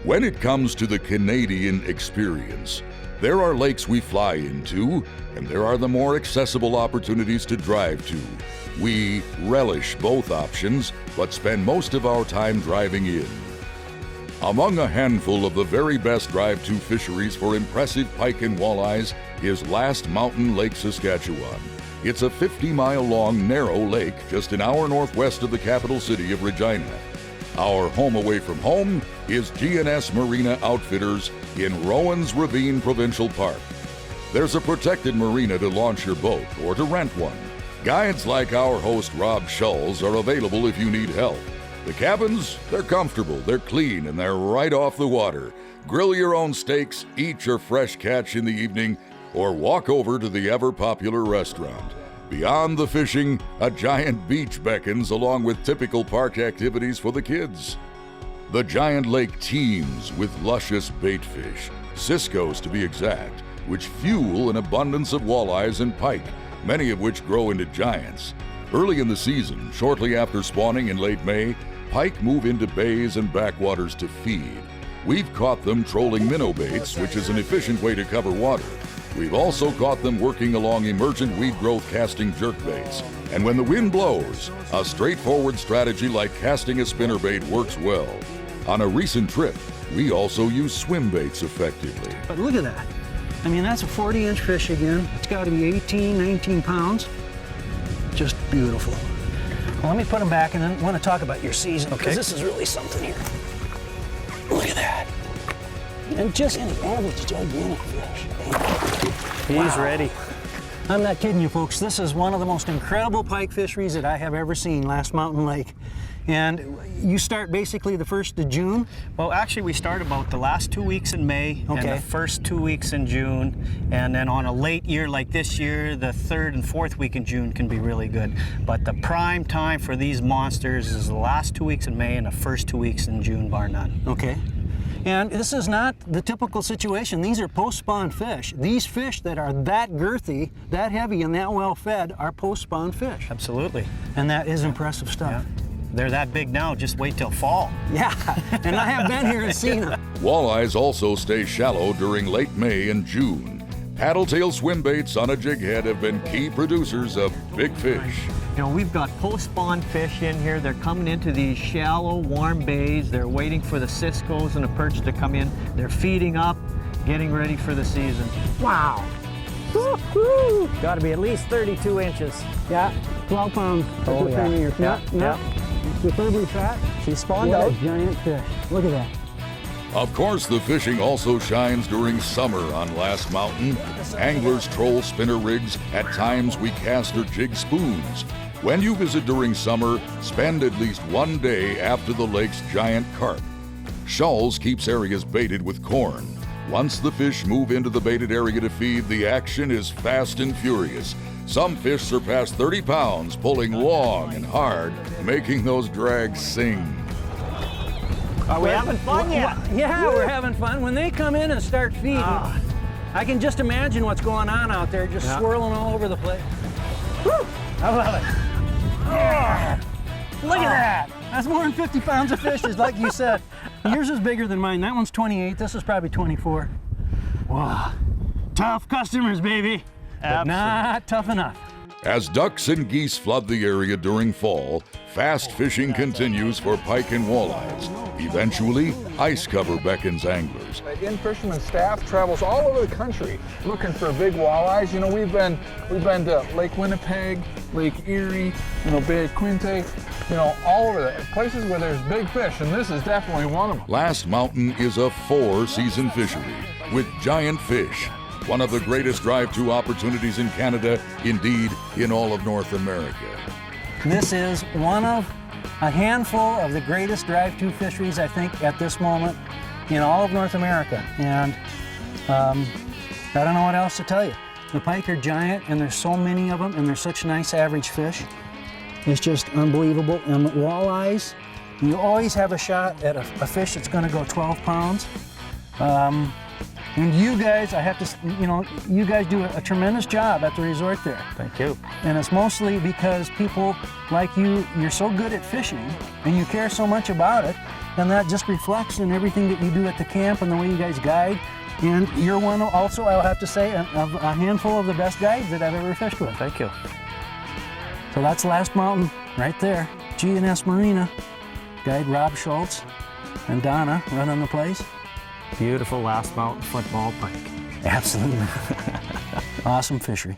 When it comes to the Canadian experience, there are lakes we fly into, and there are the more accessible opportunities to drive to. We relish both options, but spend most of our time driving in. Among a handful of the very best drive-to fisheries for impressive pike and walleyes is Last Mountain Lake, Saskatchewan. It's a 50-mile-long narrow lake just an hour northwest of the capital city of Regina. Our home away from home is G&S Marina Outfitters in Rowan's Ravine Provincial Park. There's a protected marina to launch your boat or to rent one. Guides like our host Rob Schulz are available if you need help. The cabins, they're comfortable, they're clean, and they're right off the water. Grill your own steaks, eat your fresh catch in the evening, or walk over to the ever-popular restaurant. Beyond the fishing, a giant beach beckons along with typical park activities for the kids. The giant lake teems with luscious bait fish, ciscos to be exact, which fuel an abundance of walleyes and pike, many of which grow into giants. Early in the season, shortly after spawning in late May, pike move into bays and backwaters to feed. We've caught them trolling minnow baits, which is an efficient way to cover water. We've also caught them working along emergent weed growth casting jerkbaits. And when the wind blows, a straightforward strategy like casting a spinnerbait works well. On a recent trip, we also use swim baits effectively. But look at that. I mean, that's a 40-inch fish again. It's got to be 18, 19 pounds. Just beautiful. Well, let me put them back and then I want to talk about your season, because this is really something here. Look at that. And just an average gigantic fish. He's ready. I'm not kidding you, folks. This is one of the most incredible pike fisheries that I have ever seen, Last Mountain Lake. And you start basically the 1st of June? Well, actually, we start about the last 2 weeks in May and the first 2 weeks in June. And then on a late year like this year, the 3rd and 4th week in June can be really good. But the prime time for these monsters is the last 2 weeks in May and the first 2 weeks in June, bar none. Okay. And this is not the typical situation. These are post-spawn fish. These fish that are that girthy, that heavy, and that well fed are post-spawn fish. Absolutely. And that is impressive stuff. Yeah. They're that big now, just wait till fall. Yeah, and I have been here and seen them. Walleyes also stay shallow during late May and June. Paddle-tail swim baits on a jig head have been key producers of big fish. You know, we've got post-spawn fish in here. They're coming into these shallow, warm bays. They're waiting for the ciscos and the perch to come in. They're feeding up, getting ready for the season. Wow. Woo-hoo! Got to be at least 32 inches. Yeah, 12 pounds. Oh, yeah. Yeah. Superbly fat. She spawned what out. A giant fish. Look at that. Of course, the fishing also shines during summer on Last Mountain. Anglers troll spinner rigs. At times, we cast or jig spoons. When you visit during summer, spend at least one day after the lake's giant carp. Schulz keeps areas baited with corn. Once the fish move into the baited area to feed, the action is fast and furious. Some fish surpass 30 pounds, pulling long and hard, making those drags sing. Are we having fun yet? Yeah, we're having fun. When they come in and start feeding, I can just imagine what's going on out there, just swirling all over the place. Woo! I love it. Look at that. That's more than 50 pounds of fish, like you said. Yours is bigger than mine. That one's 28. This is probably 24. Wow. Tough customers, baby. But not tough enough. As ducks and geese flood the area during fall, fast fishing continues for pike and walleyes. Eventually, ice cover beckons anglers. In-Fisherman staff travels all over the country looking for big walleyes. You know, we've been to Lake Winnipeg, Lake Erie, you know, Bay of Quinte, you know, all over there, places where there's big fish, and this is definitely one of them. Last Mountain is a 4-season fishery with giant fish. One of the greatest drive-to opportunities in Canada, indeed, in all of North America. This is one of a handful of the greatest drive-to fisheries, I think, at this moment in all of North America. And I don't know what else to tell you. The pike are giant, and there's so many of them, and they're such nice average fish. It's just unbelievable. And the walleyes, you always have a shot at a fish that's going to go 12 pounds. And you guys, I have to, you guys do a tremendous job at the resort there. Thank you. And it's mostly because people like you, you're so good at fishing and you care so much about it, and that just reflects in everything that you do at the camp and the way you guys guide. And you're one also, I'll have to say, of a handful of the best guides that I've ever fished with. Thank you. So that's Last Mountain right there. G&S Marina. Guide Rob Schultz and Donna running the place. Beautiful Last Mountain football pike. Absolutely. Awesome fishery.